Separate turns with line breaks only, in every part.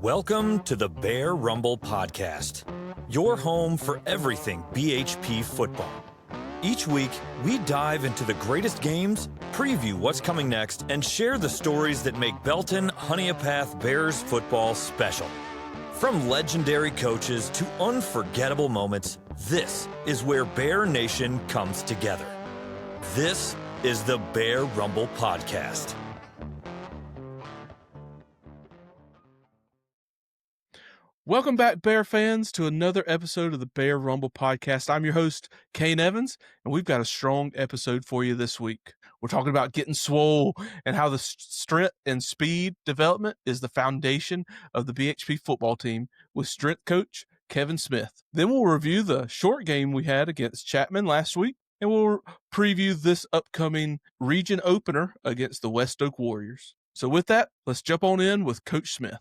Welcome to the Bear Rumble Podcast, your home for everything BHP football. Each week, we dive into the greatest games, preview what's coming next, and share the stories that make Belton Honeypath Bears football special. From legendary coaches to unforgettable moments, this is where Bear Nation comes together. This is the Bear Rumble Podcast.
Welcome back, Bear fans, to another episode of the Bear Rumble Podcast. I'm your host, Kayne Evans, and we've got a strong episode for you this week. We're talking about getting swole and how the strength and speed development is the foundation of the BHP football team with strength coach Kevin Smith. Then we'll review the short game we had against Chapman last week, and we'll preview this upcoming region opener against the West Oak Warriors. So with that, let's jump on in with Coach Smith.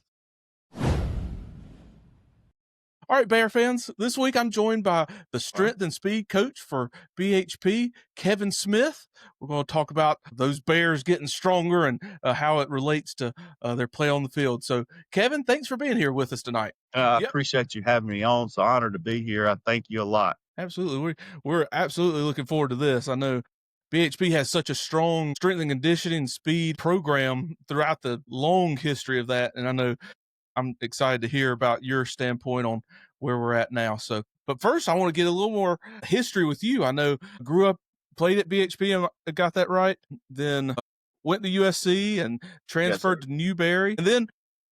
All right, Bear fans, this week I'm joined by the strength and speed coach for BHP, Kevin Smith. We're going to talk about those Bears getting stronger and how it relates to their play on the field. So, Kevin, thanks for being here with us tonight.
I appreciate you having me on. It's an honor to be here. I thank you a lot.
Absolutely. We're absolutely looking forward to this. I know BHP has such a strong strength and conditioning speed program throughout the long history of that, and I know I'm excited to hear about your standpoint on where we're at now. So, but first, I want to get a little more history with you. I know grew up, played at BHP, and got that right. Then went to USC and transferred to Newberry, and then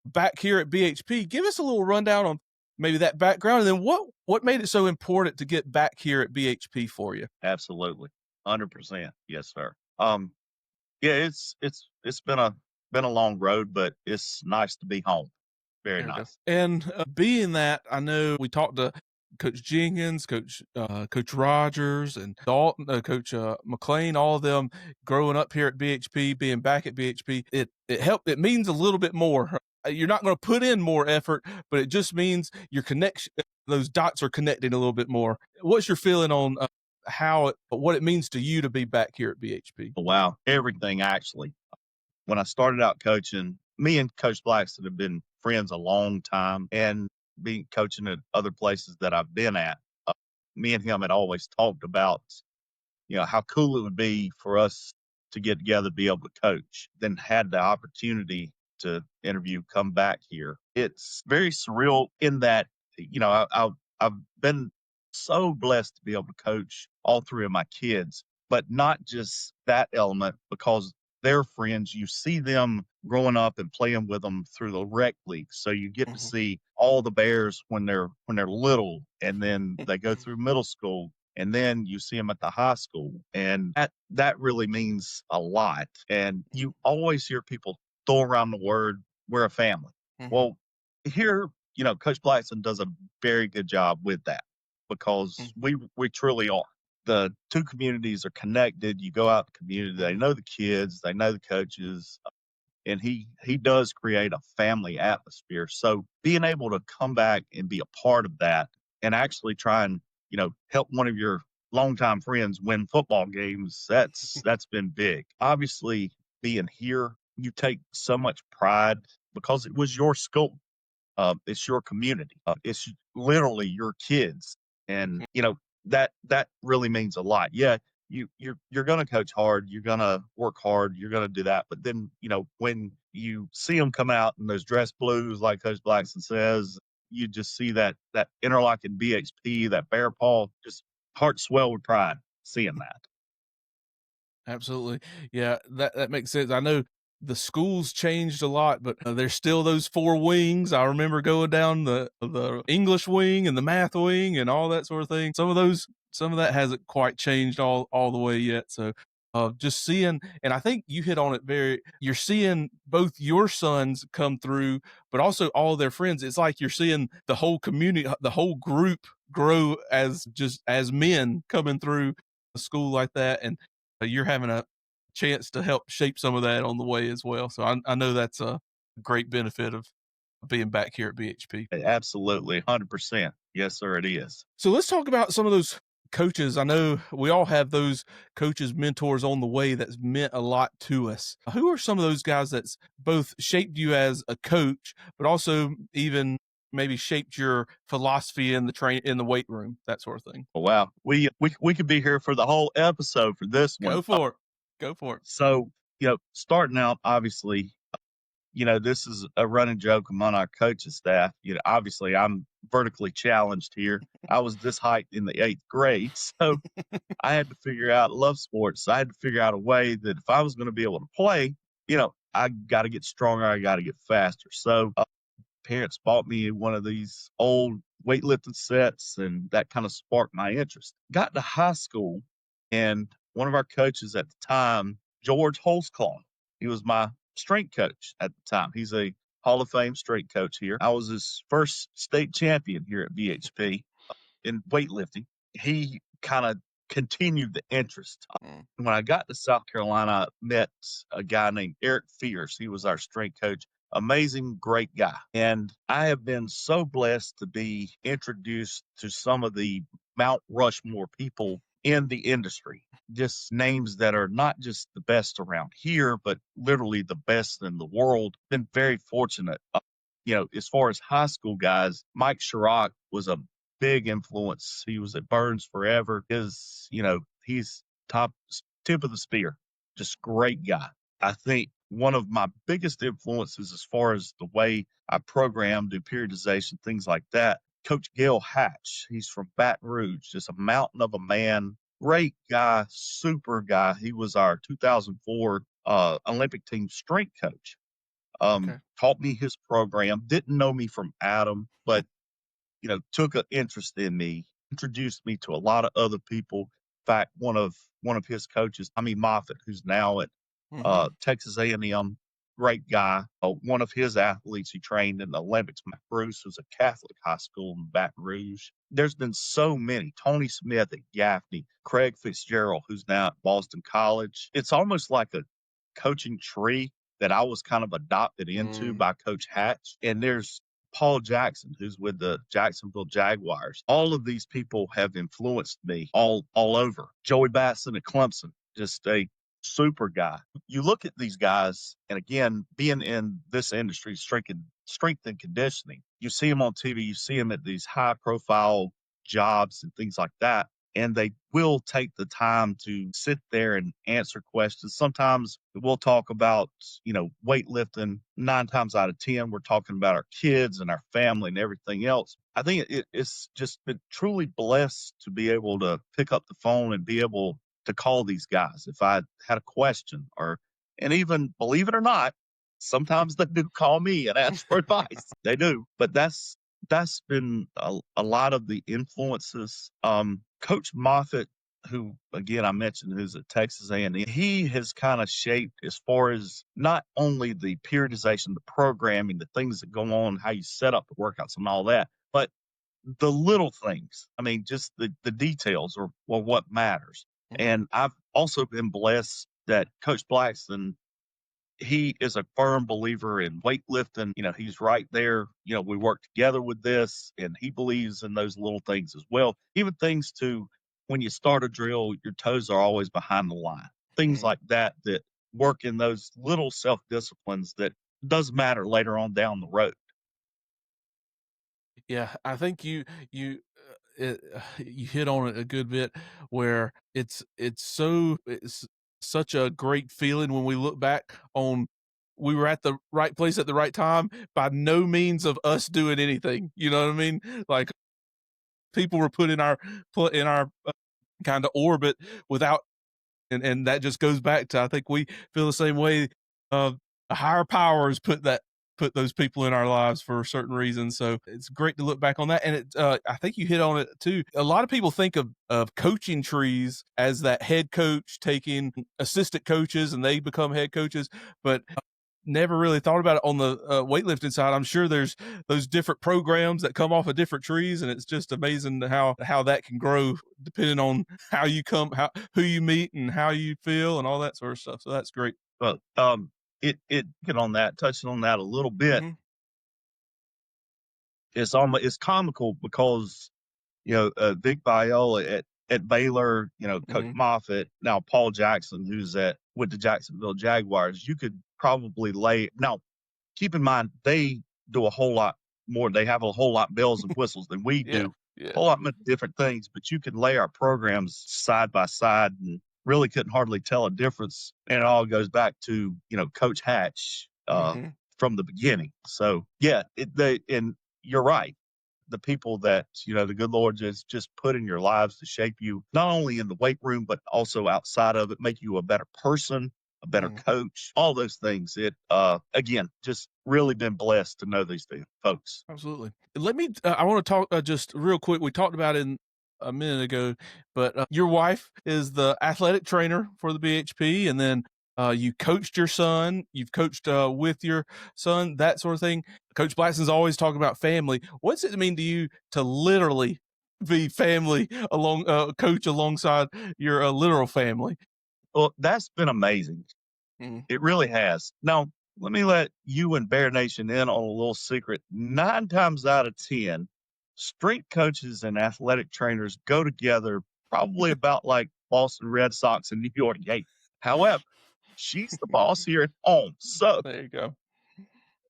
back here at BHP. Give us a little rundown on maybe that background, and then what made it so important to get back here at BHP for you?
Absolutely, 100%. Yes, sir. It's been a long road, but it's nice to be home. Very nice.
And being that, I know we talked to Coach Jenkins, Coach Rogers, and Dalton, Coach McLean, all of them growing up here at BHP, being back at BHP. It helped. It means a little bit more. You're not going to put in more effort, but it just means your connection, those dots are connecting a little bit more. What's your feeling on what it means to you to be back here at BHP?
Wow, everything actually. When I started out coaching, me and Coach Blackson have been friends a long time, and being coaching at other places that I've been at, me and him had always talked about, how cool it would be for us to get together to be able to coach. Then had the opportunity to come back here. It's very surreal in that, I've been so blessed to be able to coach all three of my kids, but not just that element, because they're friends. You see them growing up and playing with them through the rec league. So you get to see all the Bears when they're little, and then they go through middle school, and then you see them at the high school. And that really means a lot. And you always hear people throw around the word, we're a family. Well, here, Coach Blackson does a very good job with that, because we truly are. The two communities are connected. You go out to the community, they know the kids, they know the coaches, and he does create a family atmosphere. So being able to come back and be a part of that and actually try and, help one of your longtime friends win football games, that's been big. Obviously, being here, you take so much pride because it was your school. It's your community. It's literally your kids. And, that really means a lot. Yeah, you're going to coach hard, you're going to work hard, you're going to do that. But then, when you see them come out in those dress blues, like Coach Blackson says, you just see that interlocking BHP, that bear paw, just heart swell with pride seeing that.
Absolutely. Yeah, that makes sense. I know the school's changed a lot, but there's still those four wings. I remember going down the English wing and the math wing and all that sort of thing. Some of that hasn't quite changed all the way yet. So just seeing, and I think you hit on it you're seeing both your sons come through, but also all their friends. It's like you're seeing the whole community, the whole group grow as men coming through a school like that. And you're having a chance to help shape some of that on the way as well. So I know that's a great benefit of being back here at BHP.
Absolutely, 100%. Yes, sir, it is.
So let's talk about some of those coaches, I know we all have those coaches, mentors on the way that's meant a lot to us. Who are some of those guys that's both shaped you as a coach, but also even maybe shaped your philosophy in the weight room, that sort of thing?
Wow, we could be here for the whole episode for this one.
Go for it. Go for it.
So, starting out, obviously, this is a running joke among our coaching staff. Obviously, I'm vertically challenged here. I was this height in the 8th grade, so I had to figure out love sports. So I had to figure out a way that if I was going to be able to play, I got to get stronger. I got to get faster. So parents bought me one of these old weightlifting sets, and that kind of sparked my interest. Got to high school, and one of our coaches at the time, George Holzclaw, he was my strength coach at the time. He's a Hall of Fame strength coach here. I was his first state champion here at BHP in weightlifting. He kind of continued the interest. When I got to South Carolina, I met a guy named Eric Fierce. He was our strength coach. Amazing, great guy. And I have been so blessed to be introduced to some of the Mount Rushmore people in the industry. Just names that are not just the best around here, but literally the best in the world. Been very fortunate. As far as high school guys, Mike Chirac was a big influence. He was at Burns forever. He's tip of the spear. Just great guy. I think one of my biggest influences as far as the way I program, do periodization, things like that, Coach Gail Hatch. He's from Baton Rouge, just a mountain of a man. Great guy, super guy. He was our 2004 Olympic team strength coach.
Okay.
Taught me his program. Didn't know me from Adam, but took an interest in me, introduced me to a lot of other people. In fact, one of his coaches, Tommy Moffitt, who's now at Texas A&M, great guy. One of his athletes he trained in the Olympics, Matt Bruce, was a Catholic high school in Baton Rouge. There's been so many. Tony Smith at Gaffney, Craig Fitzgerald, who's now at Boston College. It's almost like a coaching tree that I was kind of adopted into by Coach Hatch. And there's Paul Jackson, who's with the Jacksonville Jaguars. All of these people have influenced me all over. Joey Batson at Clemson, just a super guy. You look at these guys, and again, being in this industry, strength and conditioning, you see them on TV, you see them at these high-profile jobs and things like that, and they will take the time to sit there and answer questions. Sometimes we'll talk about, weightlifting. 9 times out of 10, we're talking about our kids and our family and everything else. I think it's just been truly blessed to be able to pick up the phone and be able to call these guys if I had a question, and even, believe it or not, sometimes they do call me and ask for advice. They do, but that's been a lot of the influences. Coach Moffitt, who again I mentioned, who's at Texas A&M, he has kind of shaped as far as not only the periodization, the programming, the things that go on, how you set up the workouts and all that, but the little things. I mean, just the details are what matters. And I've also been blessed that Coach Blackston, he is a firm believer in weightlifting. He's right there. We work together with this, and he believes in those little things as well. Even things to when you start a drill, your toes are always behind the line. Things like that work in those little self-disciplines that does matter later on down the road.
Yeah, I think you hit on it a good bit, where it's such a great feeling when we look back on we were at the right place at the right time, by no means of us doing anything. You know what I mean? Like, people were put in our kind of orbit without, and that just goes back to, I think we feel the same way. A higher powers put those people in our lives for certain reasons. So it's great to look back on that. And I think you hit on it too. A lot of people think of coaching trees as that head coach taking assistant coaches and they become head coaches, but never really thought about it on the weightlifting side. I'm sure there's those different programs that come off of different trees, and it's just amazing how that can grow depending on how you who you meet and how you feel and all that sort of stuff. So that's great.
Well, touching on that a little bit. It's comical because Vic Viola at at Baylor, Coach
Mhm.
Moffitt, now Paul Jackson, who's with the Jacksonville Jaguars, you could probably lay. Now, keep in mind, they do a whole lot more. They have a whole lot bells and whistles than we
Yeah.
do,
Yeah.
a whole lot many different things, but you can lay our programs side by side and really couldn't hardly tell a difference. And it all goes back to, Coach Hatch
Mhm.
from the beginning. So, yeah, and you're right. The people that, the good Lord just put in your lives to shape you, not only in the weight room, but also outside of it, make you a better person, a better
Mhm.
coach, all those things. It, again, just really been blessed to know these folks.
Absolutely. Let me I wanna talk, just real quick, we talked about it a minute ago, but, your wife is the athletic trainer for the BHP, and then, you coached your son, you've coached, with your son, that sort of thing. Coach Blackson's always talking about family. What's it mean to you to literally be family coach alongside your, literal family?
Well, that's been amazing.
Mhm.
It really has. Now, let me let you and Bear Nation in on a little secret. 9 times out of 10, strength coaches and athletic trainers go together probably about like Boston Red Sox and New York Yankees. However, she's the boss here at home. So
There you go.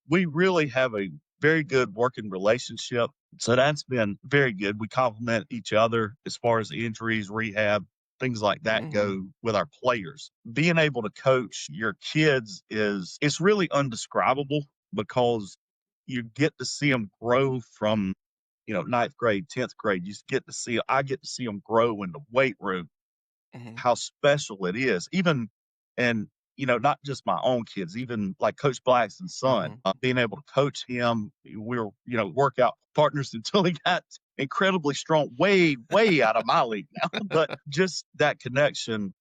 we really have a very good working relationship. So that's been very good. We complement each other as far as injuries, rehab, things like that
Mhm.
go with our players. Being able to coach your kids it's really undescribable because you get to see them grow from, ninth grade, 10th grade. I get to see them grow in the weight room,
Mhm.
how special it is. Even and not just my own kids, even like Coach Blackson's son,
Mhm.
being able to coach him. We were, workout partners until he got incredibly strong, way, way out of my league now. But just that connection,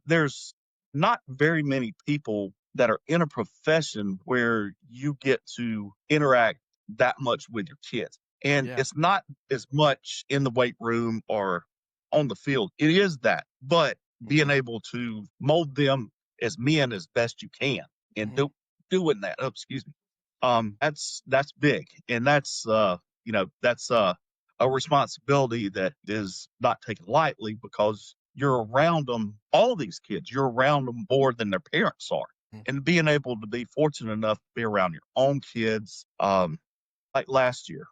there's not very many people that are in a profession where you get to interact that much with your kids. And
Yeah.
it's not as much in the weight room or on the field. It is that, but being
Mhm.
able to mold them as men as best you can and
Mhm.
doing that. Oh, excuse me. That's big, and that's a responsibility that is not taken lightly because you're around them. All of these kids, you're around them more than their parents are,
Mhm.
and being able to be fortunate enough to be around your own kids. Like last year,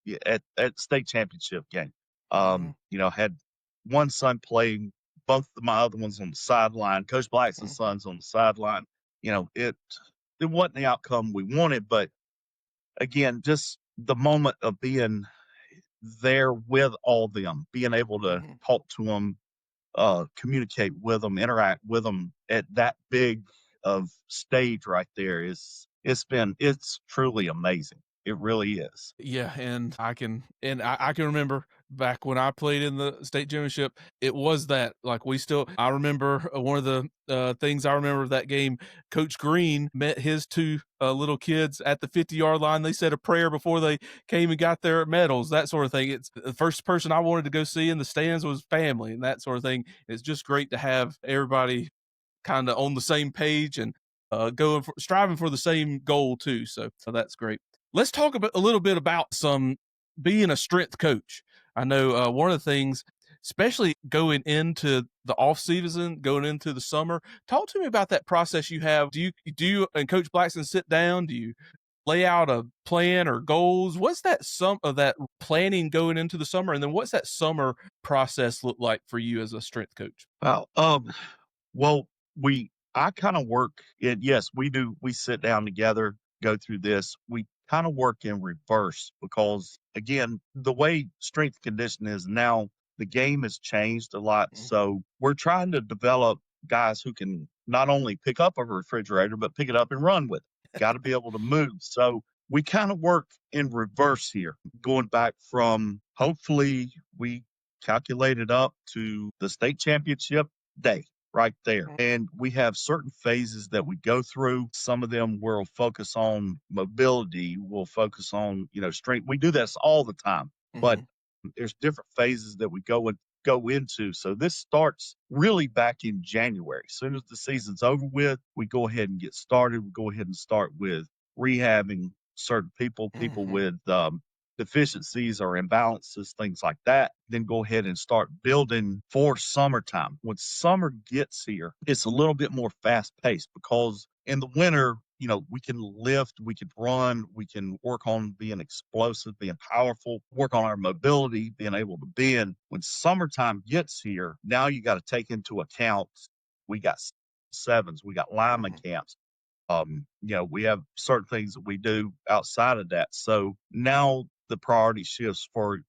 yeah, at state championship game.
Mhm.
Had one son playing, both of my other ones on the sideline. Coach Blackson's
Mhm.
son's on the sideline. It wasn't the outcome we wanted, but again, just the moment of being there with all them, being able to
Mhm.
talk to them, communicate with them, interact with them at that big of stage right there it's truly amazing. It really is.
Yeah, and I can remember back when I played in the state championship, it was that like I remember one of the things I remember of that game, Coach Green met his two little kids at the 50-yard line. They said a prayer before they came and got their medals, that sort of thing. It's the first person I wanted to go see in the stands was family and that sort of thing. It's just great to have everybody kind of on the same page and striving for the same goal too. So that's great. Let's talk a little bit about some being a strength coach. I know one of the things, especially going into the off season, going into the summer. Talk to me about that process you have. Do you and Coach Blackson sit down? Do you lay out a plan or goals? What's that some of that planning going into the summer, and then what's that summer process look like for you as a strength coach?
Well, well, I kind of work it. Yes, we do. We sit down together, go through this. We kind of work in reverse because, again, the way strength conditioning is now, the game has changed a lot. So we're trying to develop guys who can not only pick up a refrigerator, but pick it up and run with it. Got to be able to move. So we kind of work in reverse here, going back from hopefully we calculated up to the state championship day right there. And we have certain phases that we go through. Some of them will focus on mobility, we'll focus on, strength. We do this all the time, but
Mm-hmm.
there's different phases that we go into. So this starts really back in January. As soon as the season's over with, we go ahead and get started. We go ahead and start with rehabbing certain people
Mm-hmm.
with deficiencies or imbalances, things like that, then go ahead and start building for summertime. When summer gets here, it's a little bit more fast paced because in the winter, we can lift, we can run, we can work on being explosive, being powerful, work on our mobility, being able to bend. When summertime gets here, now you got to take into account we got sevens, we got lineman camps. We have certain things that we do outside of that. So now the priority shifts for,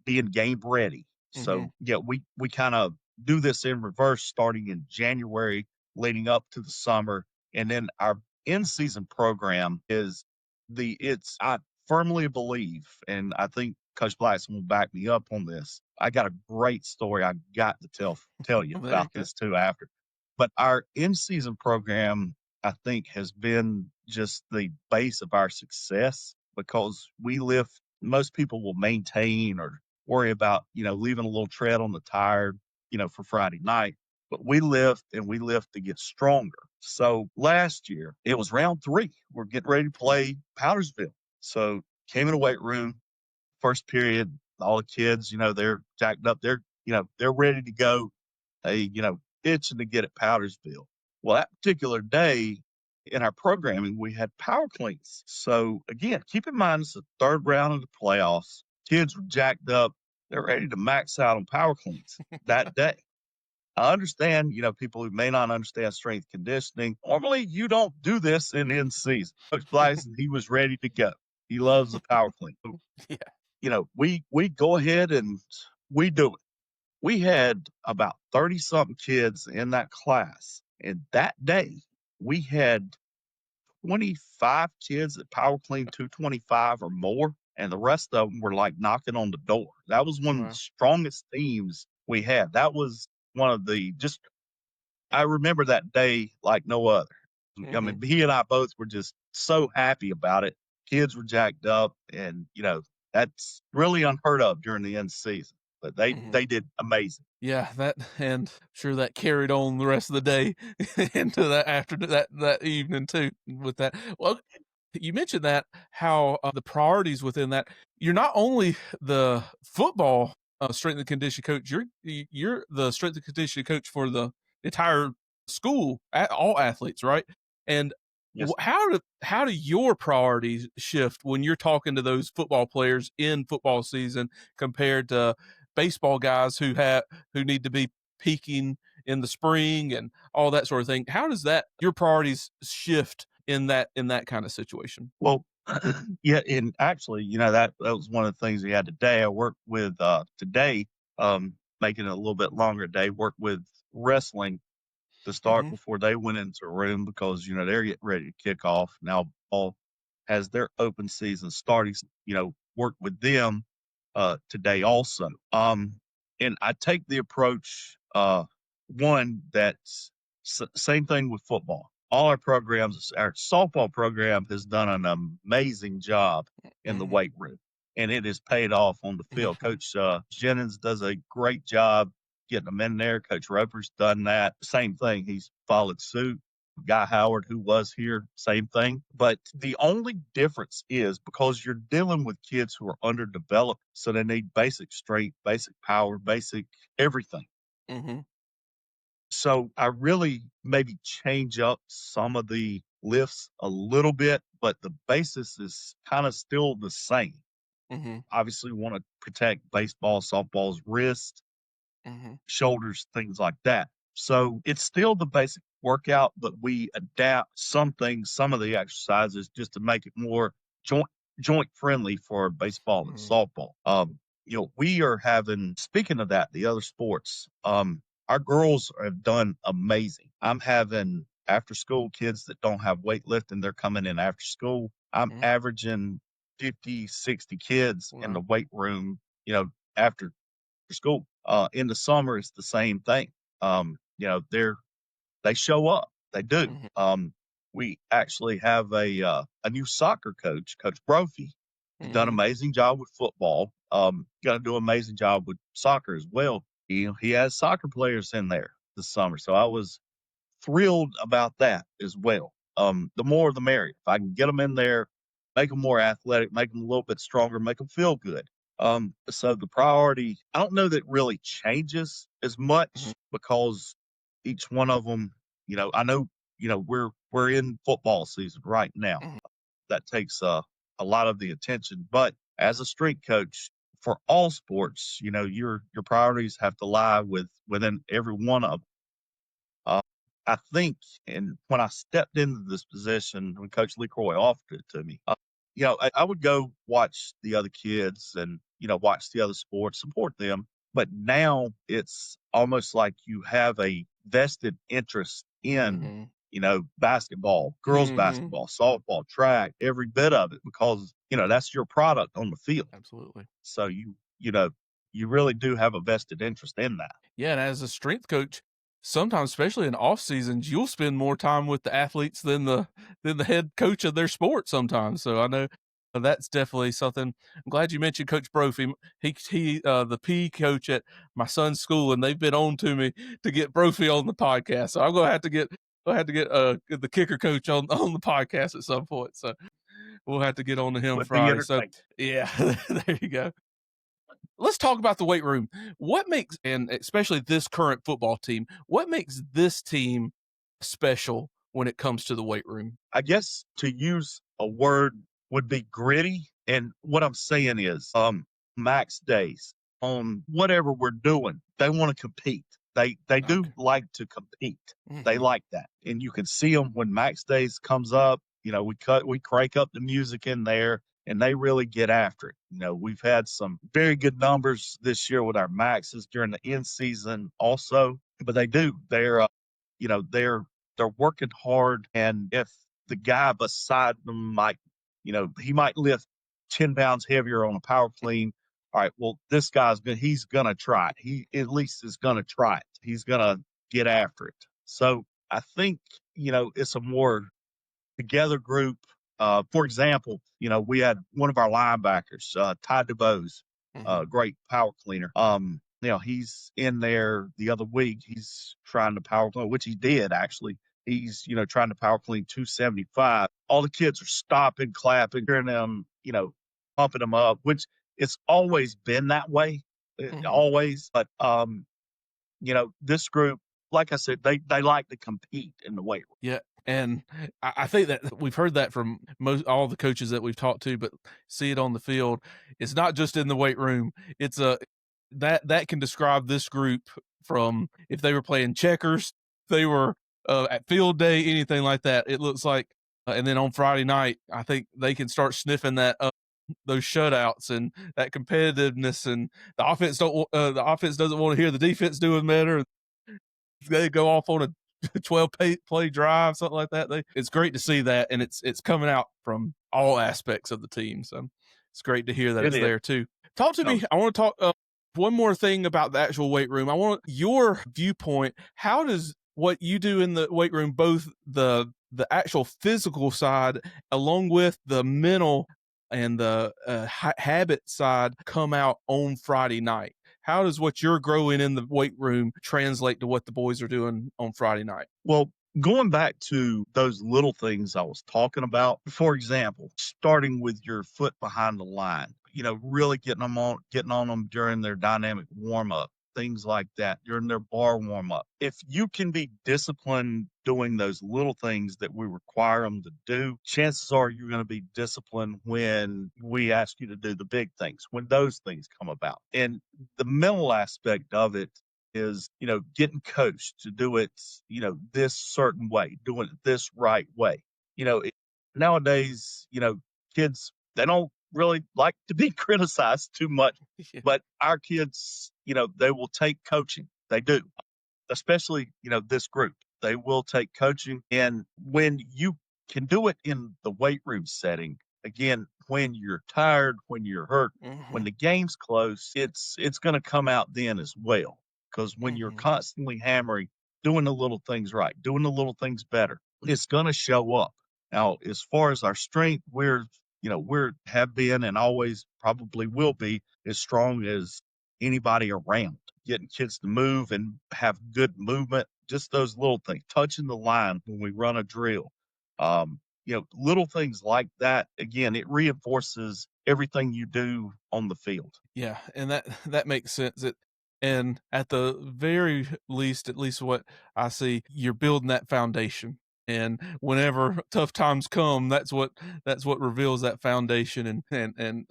being game ready. So yeah, we kind of do this in reverse starting in January, leading up to the summer. And then our in-season program I firmly believe, and I think Coach Blackson will back me up on this. I got a great story I got to tell you
There you
about
go.
this too after. But our in-season program, I think, has been just the base of our success because most people will maintain or worry about, leaving a little tread on the tire, for Friday night. But we lift and we lift to get stronger. So last year, it was round 3. We're getting ready to play Powdersville. So came in the weight room, first period, all the kids, they're jacked up. They're ready to go. They, itching to get at Powdersville. Well, that particular day in our programming, we had power cleans. So again, keep in mind, it's the third round of the playoffs. Kids were jacked up. They're ready to max out on power cleans that day. I understand, people who may not understand strength conditioning. Normally, you don't do this in season. Coach Blyson, he was ready to go. He loves the power clean.
Yeah.
We go ahead and we do it. We had about 30 something kids in that class. And that day, we had 25 kids that power clean 225 or more. And the rest of them were like knocking on the door. That was one of the
Wow.
strongest teams we had. That was one of I remember that day like no other. I mean, he and I both were just so happy about it. Kids were jacked up, and that's really unheard of during the end season. But they did amazing.
Yeah, and sure that carried on the rest of the day into that after that evening too with that. Well, you mentioned that how the priorities within that, you're not only the football strength and conditioning coach, you're the strength and conditioning coach for the entire school, all athletes, right? And
Yes.
how do your priorities shift when you're talking to those football players in football season compared to baseball guys who need to be peaking in the spring and all that sort of thing? How does your priorities shift in that kind of situation?
Well, yeah, and actually, that was one of the things we had today. I worked with today, making it a little bit longer day. Worked with wrestling to start before they went into a room because they're getting ready to kick off now. Ball has their open season starting. Work with them today also. And I take the approach one that's same thing with football. All our programs, our softball program has done an amazing job in the weight room, and it has paid off on the field. Coach Jennings does a great job getting them in there. Coach Roper's done that. Same thing. He's followed suit. Guy Howard, who was here, same thing. But the only difference is because you're dealing with kids who are underdeveloped, so they need basic strength, basic power, basic everything. So I really maybe change up some of the lifts a little bit, but the basis is kind of still the same. Obviously, want to protect baseball, softball's wrist, shoulders, things like that. So it's still the basic workout, but we adapt some things, some of the exercises just to make it more joint friendly for baseball and softball. We are having, speaking of that, the other sports, our girls have done amazing. I'm having after school kids that don't have weightlifting, they're coming in after school. I'm averaging 50, 60 kids in the weight room, after school. In the summer, it's the same thing. They show up. They do. We actually have a new soccer coach, Coach Brophy. He's done an amazing job with football. Going to do an amazing job with soccer as well. He has soccer players in there this summer, so I was thrilled about that as well. The more the merrier. If I can get them in there, make them more athletic, make them a little bit stronger, make them feel good. So the priority, I don't know that really changes as much because each one of them, I know, we're in football season right now.
Mhm.
That takes a lot of the attention. But as a strength coach for all sports, your priorities have to lie within every one of them. Uh, I think, and when I stepped into this position, when Coach Lee Croy offered it to me, I would go watch the other kids and watch the other sports, support them. But now it's almost like you have a vested interest in
Mhm.
basketball, girls
Mhm.
basketball, softball, track, every bit of it, because that's your product on the field.
Absolutely.
So you really do have a vested interest in that.
Yeah, and as a strength coach, sometimes, especially in off seasons, you'll spend more time with the athletes than the head coach of their sport sometimes. So I know that's definitely something. I'm glad you mentioned Coach Brophy. He the P coach at my son's school, and they've been on to me to get Brophy on the podcast. So I'm gonna have to get the kicker coach on the podcast at some point. So we'll have to get on to him
Would be
Friday. So
entertaining.
yeah, there you go. Let's talk about the weight room. What makes, and especially this current football team, what makes this team special when it comes to the weight room?
I guess to use a word would be gritty. And what I'm saying is, max days on whatever we're doing, they want to compete. They do
Okay.
like to compete. They
Hmm.
like that. And you can see them when max days comes up, we crank up the music in there and they really get after it. We've had some very good numbers this year with our maxes during the end season also, but they do. You know, they're they're working hard, and if the guy beside them he might lift 10 pounds heavier on a power clean. All right, well, this guy's good. He's going to try it. He at least is going to try it. He's going to get after it. So I think, it's a more together group. For example, we had one of our linebackers, Ty DeBose,
Hmm.
great power cleaner. He's in there the other week. He's trying to power clean, which he did actually. He's, trying to power clean 275. All the kids are stopping, clapping, hearing them, pumping them up, which it's always been that way,
Hmm.
always. But, this group, like I said, they like to compete in the weight room.
Yeah. And I think that we've heard that from most all the coaches that we've talked to, but see it on the field. It's not just in the weight room. It's a that can describe this group from if they were playing checkers, they were at field day, anything like that. It looks like, and then on Friday night, I think they can start sniffing that those shutouts and that competitiveness, and the offense doesn't want to hear the defense doing better. They go off on a 12 play drive, something like that. It's great to see that, and it's coming out from all aspects of the team. So it's great to hear that
It
it's
is.
there too. Talk to
No,
me. I want to talk one more thing about the actual weight room. I want your viewpoint. How does what you do in the weight room, both the actual physical side, along with the mental and the habit side, come out on Friday night? How does what you're growing in the weight room translate to what the boys are doing on Friday night?
well, going back to those little things I was talking about, for example, starting with your foot behind the line, really getting on them during their dynamic warm up, things like that, during their bar warm up. If you can be disciplined doing those little things that we require them to do, chances are you're going to be disciplined when we ask you to do the big things, when those things come about. And the mental aspect of it is, getting coached to do it, this certain way, doing it this right way. Nowadays, kids, they don't really like to be criticized too much,
Yeah.
but our kids, they will take coaching. They do, especially, this group. They will take coaching. And when you can do it in the weight room setting, again, when you're tired, when you're hurt, when
Hmm.
the game's close, it's going to come out then as well. Because when you're
Hmm.
constantly hammering, doing the little things right, doing the little things better, it's going to show up. Now, as far as our strength, we're have been and always probably will be as strong as anybody around. Getting kids to move and have good movement, just those little things, touching the line when we run a drill, little things like that. Again, it reinforces everything you do on the field.
Yeah, and that makes sense. And at the very least, at least what I see, you're building that foundation. And whenever tough times come, that's what reveals that foundation. And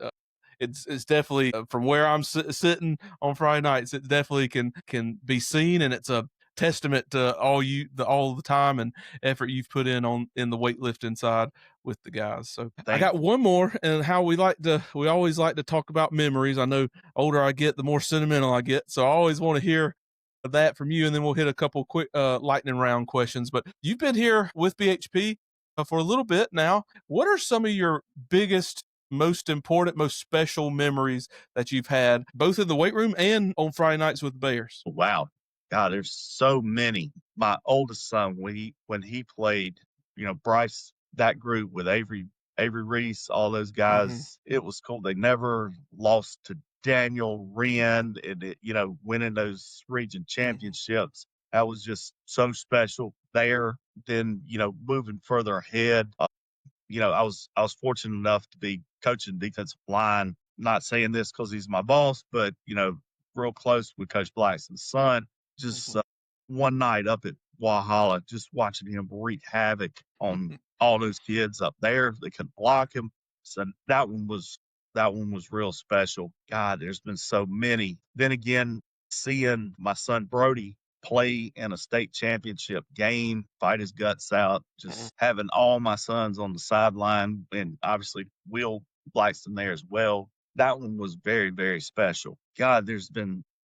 it's definitely from where I'm sitting on Friday nights, it definitely can be seen, and it's a testament to all the time and effort you've put in the weightlifting side with the guys. So I got one more, and how we always like to talk about memories. I know older I get, the more sentimental I get. So I always want to hear that from you, and then we'll hit a couple quick lightning round questions. But you've been here with BHP for a little bit now. What are some of your biggest, most important, most special memories that you've had, both in the weight room and on Friday nights with the Bears?
Wow. God, there's so many. My oldest son, when he played, Bryce, that group with Avery Reese, all those guys, it was cool. They never lost to Daniel Wren and winning those region championships. That was just so special there. Then, moving further ahead, I was fortunate enough to be coaching defensive line. Not saying this because he's my boss, but real close with Coach Blackson's son. Just one night up at Walhalla, just watching him wreak havoc on all those kids up there. They couldn't block him. So that one was real special. God, there's been so many. Then again, seeing my son Brody play in a state championship game, fight his guts out, just having all my sons on the sideline, and obviously Will Blackston there as well. That one was very, very special. God, there's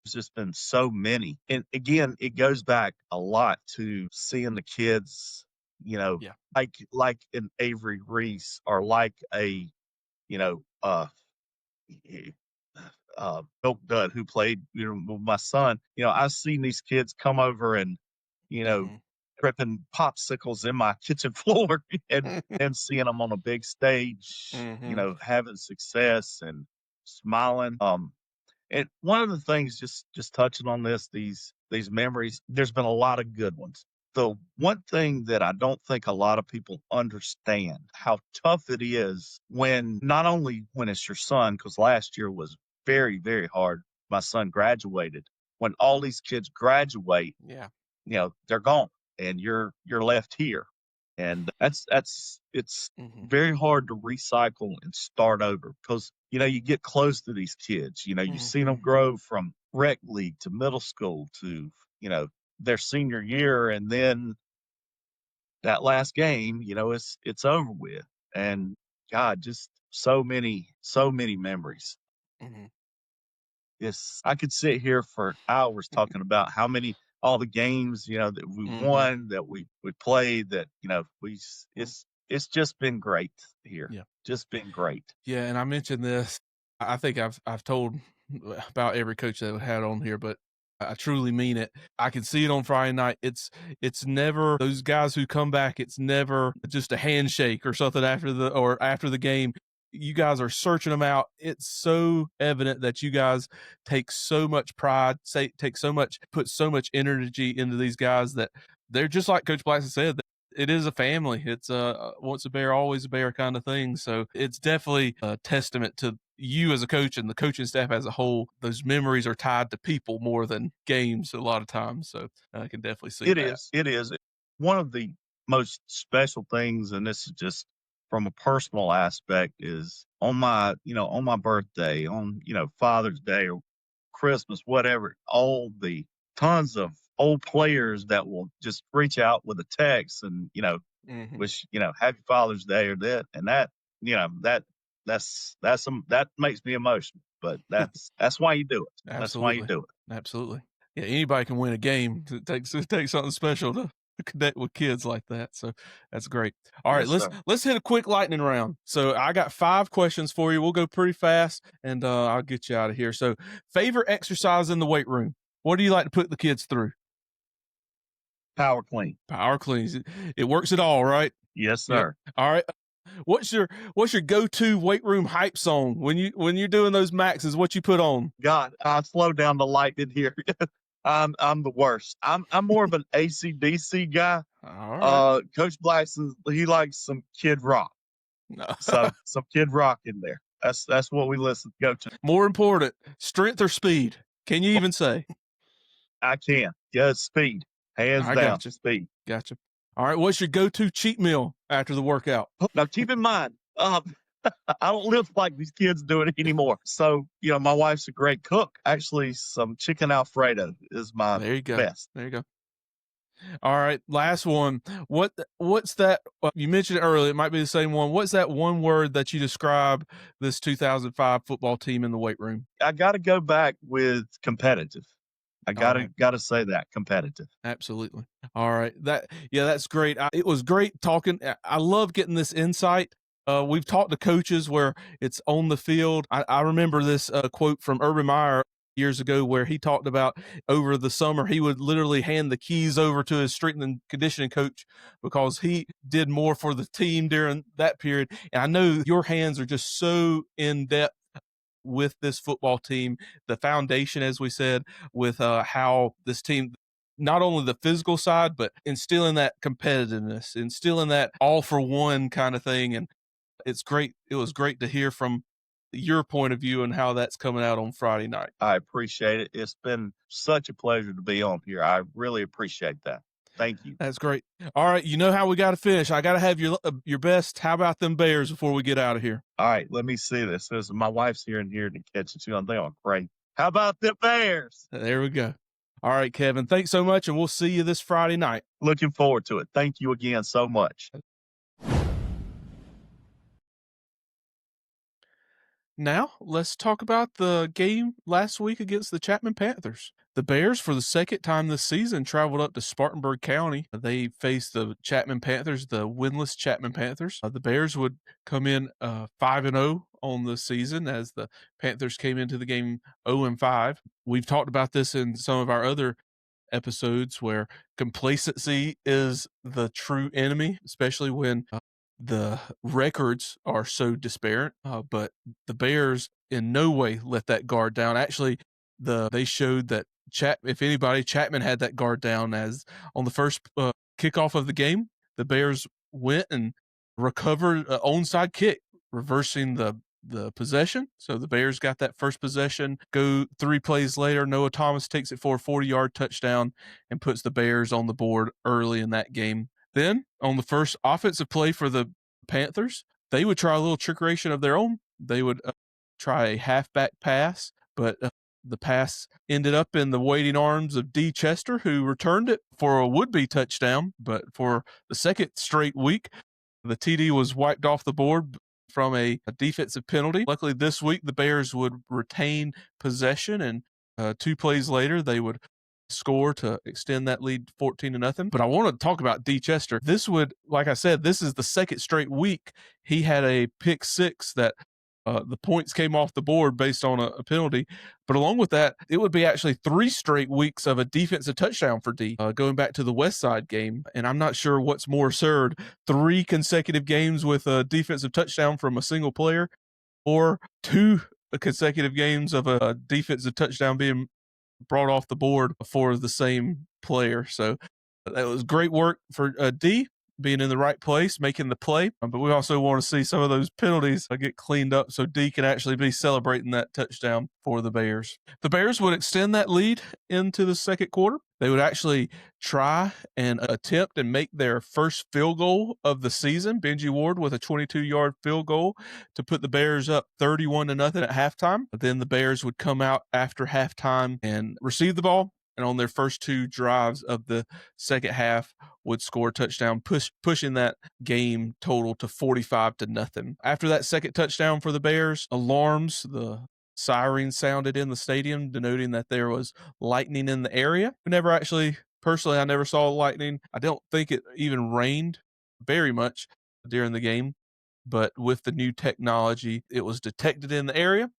just been so many. And again, it goes back a lot to seeing the kids, like an Avery Reese or like a, Milk Dud who played, with my son. I've seen these kids come over and, tripping popsicles in my kitchen floor and seeing them on a big stage, having success and smiling. And one of the things, just touching on these memories, there's been a lot of good ones. The one thing that I don't think a lot of people understand how tough it is not only when it's your son, because last year was very, very hard. My son graduated. When all these kids graduate, they're gone and you're left here. And it's very hard to recycle and start over because, you get close to these kids, you've seen them grow from rec league to middle school to, their senior year. And then that last game, it's over with. And God, just so many memories. Yes, I could sit here for hours talking about all the games, that we won, that we played, that, it's just been great here.
Yeah.
Just been great.
Yeah. And I mentioned this, I think I've told about every coach that we had on here, but I truly mean it. I can see it on Friday night. It's never those guys who come back. It's never just a handshake or something after the game. You guys are searching them out. It's so evident that you guys take so much pride, put so much energy into these guys that they're just like Coach Blackson said. It is a family. It's once a bear, always a bear kind of thing. So it's definitely a testament to you as a coach and the coaching staff as a whole. Those memories are tied to people more than games a lot of times. So I can definitely see that.
It is. One of the most special things, and this is just from a personal aspect, is on my birthday, on, Father's Day or Christmas, whatever, all the tons of old players that will just reach out with a text and, wish, happy Father's Day or that. And that, that makes me emotional, but that's why you do it.
Absolutely.
That's why you do it.
Absolutely. Yeah. Anybody can win a game. It takes something special to connect with kids like that. So that's great. All right, let's hit a quick lightning round. So I got 5 questions for you. We'll go pretty fast and I'll get you out of here. So favorite exercise in the weight room. What do you like to put the kids through?
Power clean.
Power cleans. It works at all, right?
Yes, sir.
Yeah. All right. What's your go-to weight room hype song when you're doing those maxes? What you put on?
God, I slowed down the light in here. I'm the worst. I'm more of an AC/DC guy.
All right.
Coach Blackson, he likes some Kid Rock. So some Kid Rock in there. That's what we go to.
More important, strength or speed? Can you even say?
I can. Yeah, speed. Hands
I
down.
got you.
Speed.
Gotcha. All right. What's your go-to cheat meal after the workout?
Now keep in mind, I don't live like these kids do it anymore. So, my wife's a great cook. Actually, some chicken Alfredo is my
There you go.
best.
There you go. All right, last one. What's that? You mentioned it earlier. It might be the same one. What's that one word that you describe this 2005 football team in the weight room?
I got to go back with competitive. I
All right.
got to say that competitive.
Absolutely. All right. That's great. It was great talking. I love getting this insight. We've talked to coaches where it's on the field. I remember this quote from Urban Meyer years ago where he talked about over the summer he would literally hand the keys over to his strength and conditioning coach because he did more for the team during that period. And I know your hands are just so in depth with this football team, the foundation, as we said, with how this team, not only the physical side, but instilling that competitiveness, instilling that all for one kind of thing. And it's great. It was great to hear from your point of view and how that's coming out on Friday night.
I appreciate it. It's been such a pleasure to be on here. I really appreciate that. Thank you.
That's great. All right. You know how we got to finish. I got to have your best. How about them Bears before we get out of here?
All right. Let me see this. My wife's here to catch it too. I'm thinking, great. How about the Bears?
There we go. All right, Kevin. Thanks so much, and we'll see you this Friday night.
Looking forward to it. Thank you again so much.
Now, let's talk about the game last week against the Chapman Panthers. The Bears, for the second time this season, traveled up to Spartanburg County. They faced the Chapman Panthers, the winless Chapman Panthers. The Bears would come in 5-0 on the season as the Panthers came into the game 0-5. We've talked about this in some of our other episodes where complacency is the true enemy, especially when the records are so disparate. But the Bears in no way let that guard down. Actually, they showed that if anybody, Chapman had that guard down, as on the first kickoff of the game, the Bears went and recovered an onside kick, reversing the possession. So the Bears got that first possession. Go 3 plays later, Noah Thomas takes it for a 40-yard touchdown and puts the Bears on the board early in that game. Then on the first offensive play for the Panthers, they would try a little trickeration of their own. They would try a halfback pass, but the pass ended up in the waiting arms of D. Chester, who returned it for a would-be touchdown. But for the second straight week, the TD was wiped off the board from a defensive penalty. Luckily, this week, the Bears would retain possession, and 2 plays later, they would score to extend that lead 14-0. But I want to talk about D. Chester. This would, like I said, this is the second straight week he had a pick six that the points came off the board based on a penalty. But along with that, it would be actually 3 straight weeks of a defensive touchdown for D, going back to the West Side game. And I'm not sure what's more absurd, 3 consecutive games with a defensive touchdown from a single player, or 2 consecutive games of a defensive touchdown being brought off the board for the same player. So that was great work for D, being in the right place, making the play. But we also want to see some of those penalties get cleaned up so D can actually be celebrating that touchdown for the Bears. The Bears would extend that lead into the second quarter. They would actually try and attempt and make their first field goal of the season. Benji Ward with a 22-yard field goal to put the Bears up 31-0 at halftime. Then the Bears would come out after halftime and receive the ball, and on their first 2 drives of the second half would score a touchdown, pushing that game total to 45-0. After that second touchdown for the Bears, alarms, the siren sounded in the stadium, denoting that there was lightning in the area. We never actually, personally, I never saw lightning. I don't think it even rained very much during the game, but with the new technology, it was detected in the area.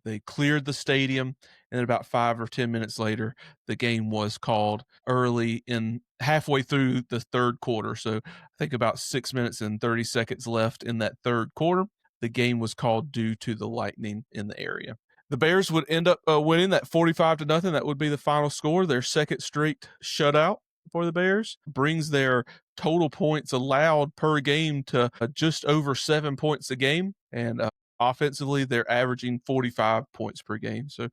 They cleared the stadium, and then about 5 or 10 minutes later, the game was called early in halfway through the third quarter. So I think about 6 minutes and 30 seconds left in that third quarter. The game was called due to the lightning in the area. The Bears would end up winning that 45-0. That would be the final score. Their second straight shutout for the Bears brings their total points allowed per game to just over 7 points a game. And offensively, they're averaging 45 points per game. So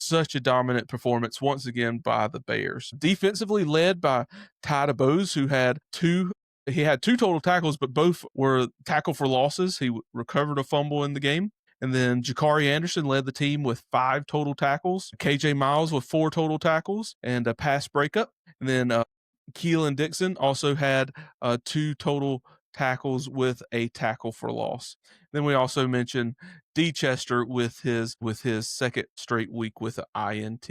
such a dominant performance once again by the Bears. Defensively led by Ty DeBose, who had two total tackles, but both were tackle for losses. He recovered a fumble in the game. And then Jakari Anderson led the team with 5 total tackles. KJ Miles with 4 total tackles and a pass breakup. And then Keelan Dixon also had 2 total tackles with a tackle for loss. Then we also mentioned D. Chester with his second straight week with an INT.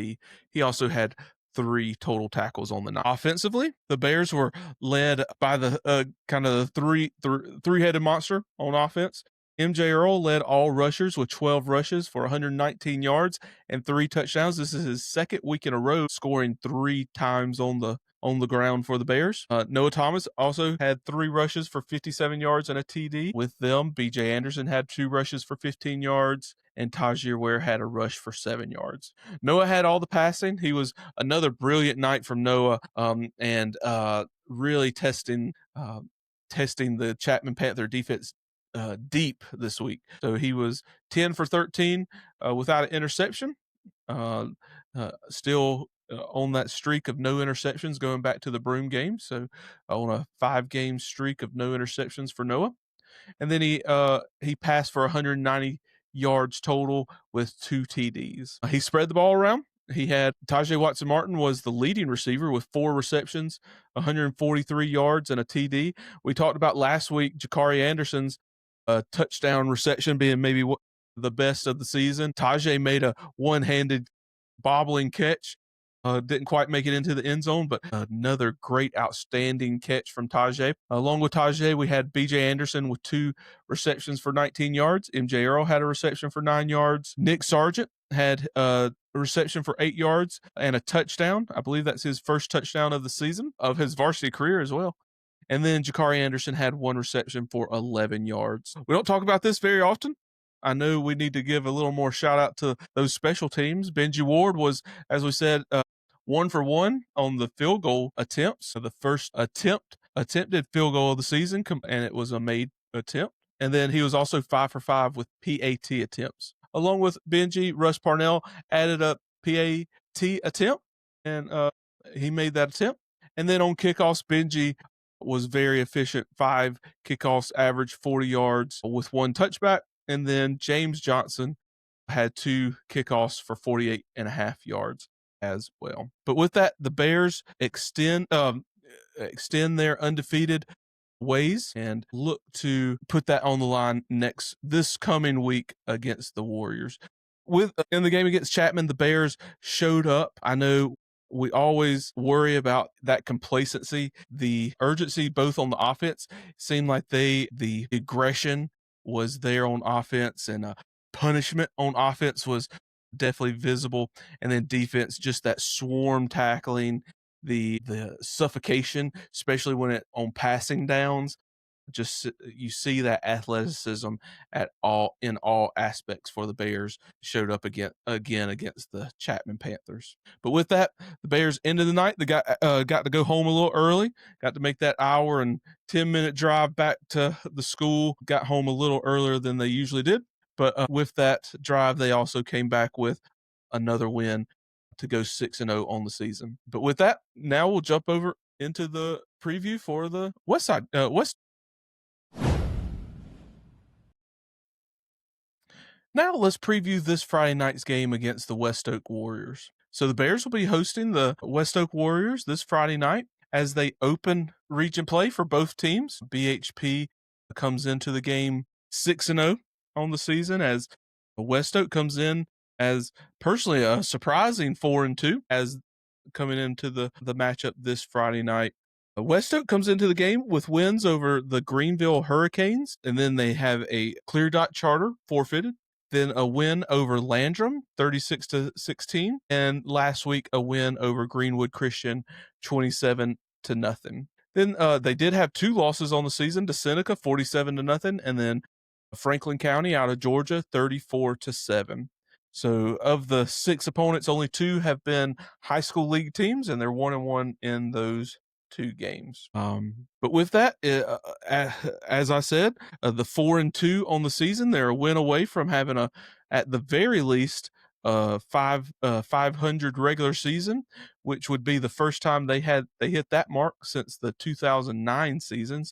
He also had 3 total tackles on the night. Offensively, the Bears were led by the kind of the three-headed monster on offense. MJ Earl led all rushers with 12 rushes for 119 yards and 3 touchdowns. This is his second week in a row scoring 3 times on the ground for the Bears. Noah Thomas also had 3 rushes for 57 yards and a TD with them. BJ Anderson had 2 rushes for 15 yards, and Tajir Ware had a rush for 7 yards. Noah had all the passing. He was another brilliant night from Noah, and really testing the Chapman Panther defense deep this week. So he was 10 for 13 without an interception. Still on that streak of no interceptions going back to the Broom game. So on a 5-game streak of no interceptions for Noah. And then he passed for 190 yards total with 2 TDs. He spread the ball around. He had Tajay Watson-Martin was the leading receiver with 4 receptions, 143 yards, and a TD. We talked about last week Jakari Anderson's touchdown reception being maybe the best of the season. Tajay made a one-handed bobbling catch. Didn't quite make it into the end zone, but another great, outstanding catch from Tajay. Along with Tajay, we had BJ Anderson with 2 receptions for 19 yards. MJ Earl had a reception for 9 yards. Nick Sargent had a reception for 8 yards and a touchdown. I believe that's his first touchdown of the season, of his varsity career as well. And then Jakari Anderson had 1 reception for 11 yards. We don't talk about this very often. I know we need to give a little more shout out to those special teams. Benji Ward was, as we said, 1 for 1 on the field goal attempts. So the first attempted field goal of the season, and it was a made attempt. And then he was also 5 for 5 with PAT attempts. Along with Benji, Russ Parnell added up PAT attempt, and he made that attempt. And then on kickoffs, Benji was very efficient. 5 kickoffs, averaged 40 yards with 1 touchback. And then James Johnson had 2 kickoffs for 48.5 yards as well. But with that, the Bears extend their undefeated ways and look to put that on the line this coming week against the Warriors. In the game against Chapman, the Bears showed up. I know we always worry about that complacency, the urgency, both on the offense. It seemed like the aggression was there on offense, and punishment on offense was definitely visible. And then defense, just that swarm tackling, the suffocation, especially when it on passing downs. Just you see that athleticism in all aspects for the Bears showed up again against the Chapman Panthers. But with that, the Bears ended the night. They got to go home a little early. Got to make that hour and 10-minute drive back to the school. Got home a little earlier than they usually did. But with that drive, they also came back with another win to go 6-0 on the season. But with that, now we'll jump over into the preview for the West Side. Now let's preview this Friday night's game against the West Oak Warriors. So the Bears will be hosting the West Oak Warriors this Friday night as they open region play for both teams. BHP comes into the game 6-0 on the season, as West Oak comes in as personally a surprising 4-2 as coming into the matchup this Friday night. West Oak comes into the game with wins over the Greenville Hurricanes, and then they have a Clear Dot Charter forfeited. Then a win over Landrum, 36-16, and last week a win over Greenwood Christian, 27-0. Then they did have 2 losses on the season to Seneca, 47-0, and then Franklin County out of Georgia, 34-7. So of the 6 opponents, only 2 have been high school league teams, and they're 1-1 in those 2 games. But with that, as I said, the 4-2 on the season, they're a win away from having at the very least, 500 regular season, which would be the first time they hit that mark since the 2009 seasons.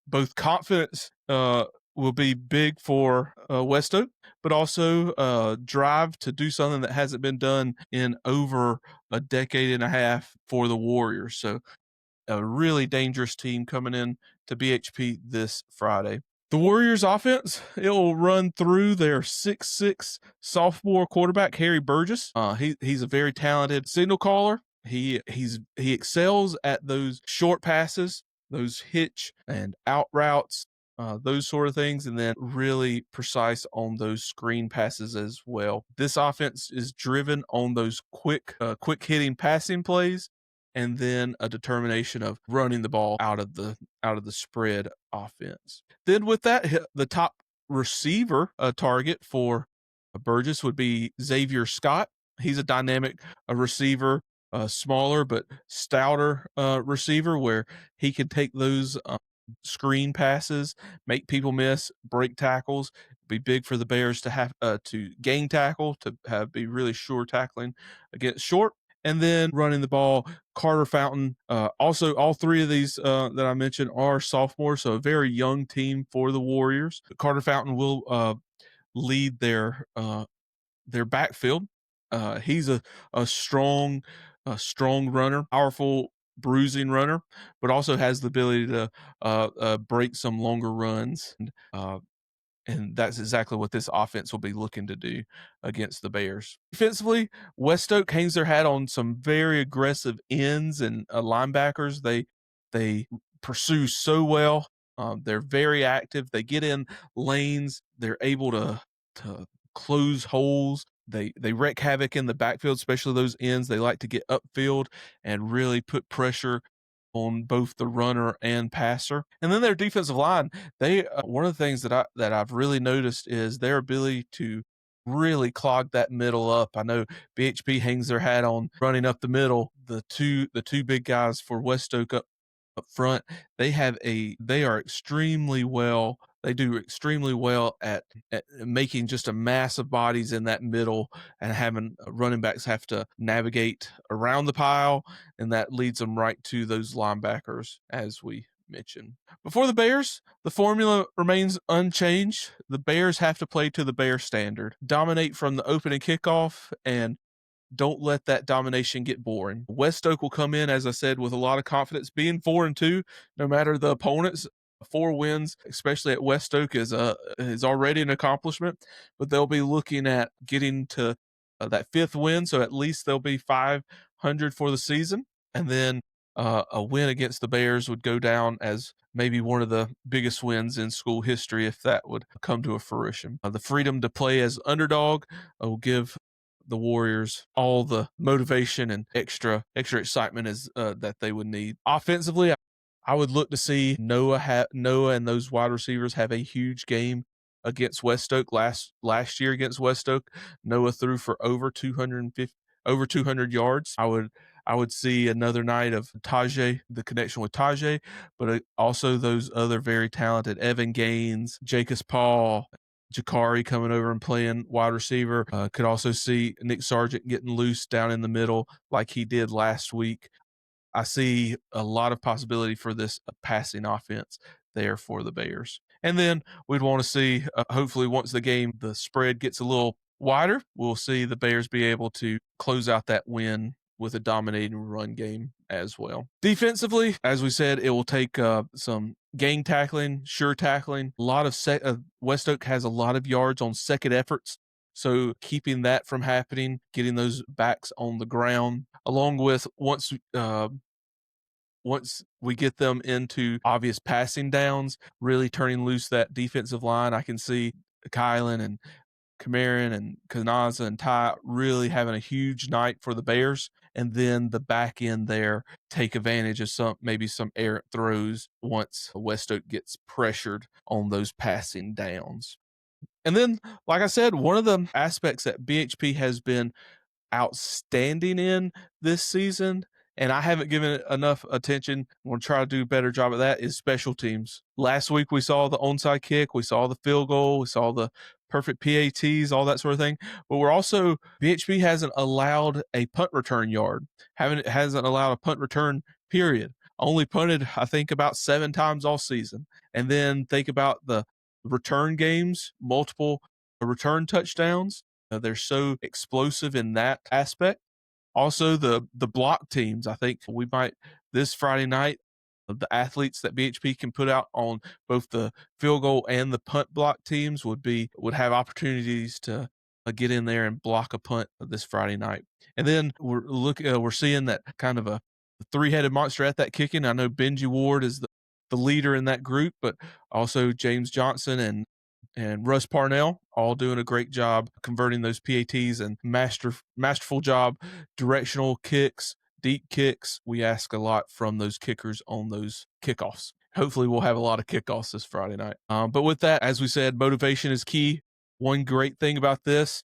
Both confidence will be big for West Oak, but also drive to do something that hasn't been done in over a decade and a half for the Warriors. So a really dangerous team coming in to BHP this Friday. The Warriors offense, it will run through their 6'6" sophomore quarterback, Harry Burgess. He's a very talented signal caller. He excels at those short passes, those hitch and out routes, those sort of things, and then really precise on those screen passes as well. This offense is driven on those quick hitting passing plays, and then a determination of running the ball out of the spread offense. Then with that, the top receiver target for Burgess would be Xavier Scott. He's a dynamic receiver, smaller but stouter receiver, where he can take those screen passes, make people miss, break tackles. Be big for the Bears to have to gain tackle, to be really sure tackling against short. And then running the ball, Carter Fountain. Also, all 3 of these that I mentioned are sophomores, so a very young team for the Warriors. Carter Fountain will lead their backfield. He's a strong runner, powerful bruising runner, but also has the ability to break some longer runs. And that's exactly what this offense will be looking to do against the Bears. Defensively, West Oak hangs their hat on some very aggressive ends and linebackers. They pursue so well. They're very active. They get in lanes. They're able to close holes. They wreak havoc in the backfield, especially those ends. They like to get upfield and really put pressure on both the runner and passer. And then their defensive line, they one of the things that I've really noticed is their ability to really clog that middle up. I know BHP hangs their hat on running up the middle. The two big guys for West Oak up front, they are extremely well. They do extremely well at making just a mass of bodies in that middle, and having running backs have to navigate around the pile, and that leads them right to those linebackers, as we mentioned. Before the Bears, the formula remains unchanged. The Bears have to play to the Bear standard, dominate from the opening kickoff, and don't let that domination get boring. West Oak will come in, as I said, with a lot of confidence, being 4-2, no matter the opponents. 4 wins, especially at West Oak, is already an accomplishment, but they'll be looking at getting to that 5th win, so at least they'll be 500 for the season, and then a win against the Bears would go down as maybe one of the biggest wins in school history if that would come to a fruition. The freedom to play as underdog will give the Warriors all the motivation and extra excitement as that they would need. Offensively, I would look to see Noah and those wide receivers have a huge game against West Oak. Last year against West Oak, Noah threw for over 200 yards. I would see another night of Tajay, the connection with Tajay, but also those other very talented Evan Gaines, Jacobs Paul, Jakari coming over and playing wide receiver. Could also see Nick Sargent getting loose down in the middle like he did last week. I see a lot of possibility for this passing offense there for the Bears. And then we'd want to see, hopefully once the spread gets a little wider, we'll see the Bears be able to close out that win with a dominating run game as well. Defensively, as we said, it will take some gang tackling, sure tackling. A lot of West Oak has a lot of yards on second efforts, so keeping that from happening, getting those backs on the ground, along with once we get them into obvious passing downs, really turning loose that defensive line. I can see Kylan and Cameron and Kanaza and Ty really having a huge night for the Bears, and then the back end there take advantage of some errant throws once West Oak gets pressured on those passing downs. And then, like I said, one of the aspects that BHP has been outstanding in this season, and I haven't given it enough attention, I'm going to try to do a better job of that, is special teams. Last week we saw the onside kick, we saw the field goal, we saw the perfect PATs, all that sort of thing. But we're also, BHP hasn't allowed a punt return yard, hasn't allowed a punt return period. Only punted, I think, about 7 times all season. And then think about the return games, multiple return touchdowns. They're so explosive in that aspect. Also, the block teams. I think we might this Friday night, the athletes that BHP can put out on both the field goal and the punt block teams would have opportunities to get in there and block a punt this Friday night. And then we're seeing that kind of a 3-headed monster at that kicking. I know Benji Ward is the leader in that group, but also James Johnson and Russ Parnell, all doing a great job converting those PATs and masterful job, directional kicks, deep kicks. We ask a lot from those kickers on those kickoffs. Hopefully we'll have a lot of kickoffs this Friday night. But with that, as we said, motivation is key. One great thing about this,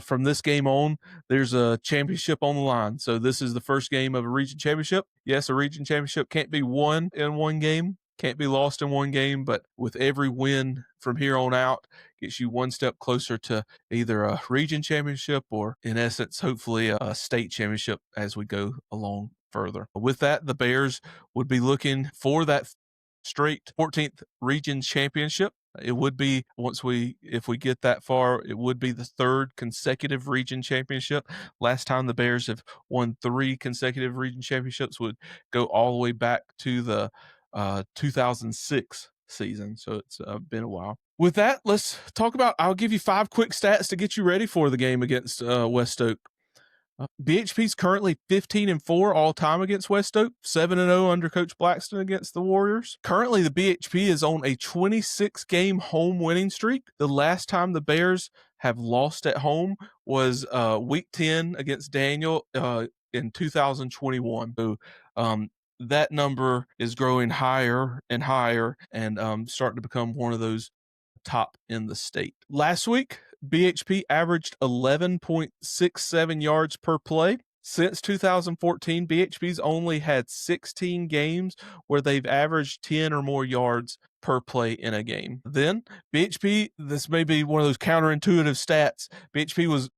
from this game on, there's a championship on the line. So this is the first game of a region championship. Yes, a region championship can't be won in one game, can't be lost in one game, but with every win from here on out gets you one step closer to either a region championship or, in essence, hopefully a state championship as we go along further. With that, the Bears would be looking for that straight 14th region championship. It would be, if we get that far, it would be the 3rd consecutive region championship. Last time the Bears have won 3 consecutive region championships would go all the way back to the 2006 season. So it's been a while. With that, let's talk about, I'll give you 5 quick stats to get you ready for the game against West Oak. BHP's currently 15-4 all time against West Oak, 7-0 under Coach Blackston against the Warriors. Currently, the BHP is on a 26-game home winning streak. The last time the Bears have lost at home was Week 10 against Daniel in 2021. So that number is growing higher and higher and starting to become one of those top in the state. Last week, BHP averaged 11.67 yards per play. Since 2014, BHP's only had 16 games where they've averaged 10 or more yards per play in a game. Then BHP, this may be one of those counterintuitive stats, BHP was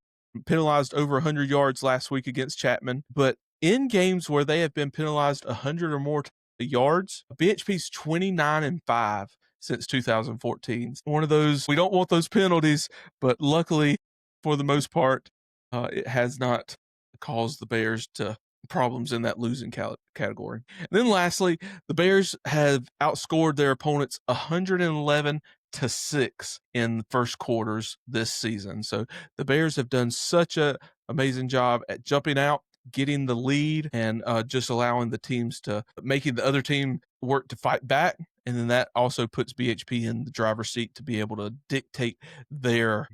penalized over 100 yards last week against Chapman, but in games where they have been penalized 100 or more yards, BHP's 29-5 since 2014. One of those, we don't want those penalties, but luckily, for the most part, it has not caused the Bears to problems in that losing category. And then lastly, the Bears have outscored their opponents 111-6 in the first quarters this season. So the Bears have done such an amazing job at jumping out, getting the lead, and just allowing the teams to making the other team work to fight back. And then that also puts BHP in the driver's seat to be able to dictate their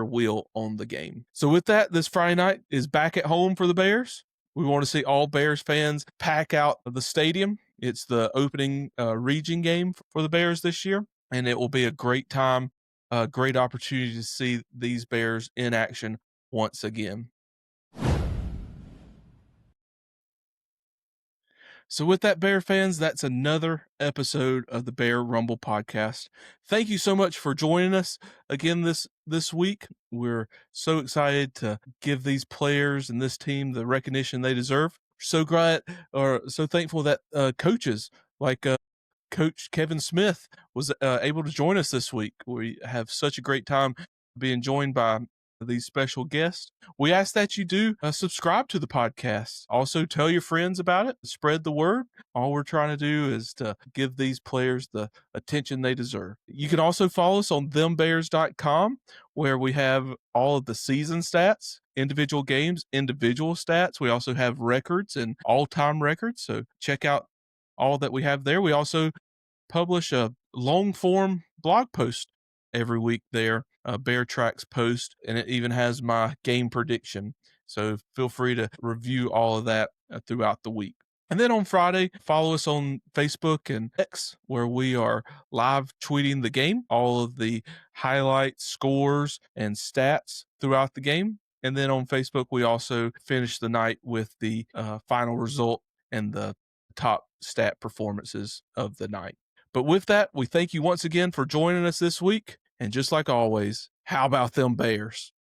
will on the game. So with that, this Friday night is back at home for the Bears. We want to see all Bears fans pack out the stadium. It's the opening region game for the Bears this year, and it will be a great time, a great opportunity to see these Bears in action once again. So with that, Bear fans, that's another episode of the Bear Rumble podcast. Thank you so much for joining us again this week. We're so excited to give these players and this team the recognition they deserve. So thankful that coaches like Coach Kevin Smith was able to join us this week. We have such a great time being joined by these special guests. We ask that you do subscribe to the podcast. Also tell your friends about it, spread the word. All we're trying to do is to give these players the attention they deserve. You can also follow us on thembears.com, where we have all of the season stats, individual games, individual stats. We also have records and all-time records. So check out all that we have there. We also publish a long-form blog post every week there, a Bear Tracks post, and it even has my game prediction. So feel free to review all of that throughout the week. And then on Friday, follow us on Facebook and X, where we are live tweeting the game, all of the highlights, scores, and stats throughout the game. And then on Facebook, we also finish the night with the final result and the top stat performances of the night. But with that, we thank you once again for joining us this week. And just like always, how about them Bears?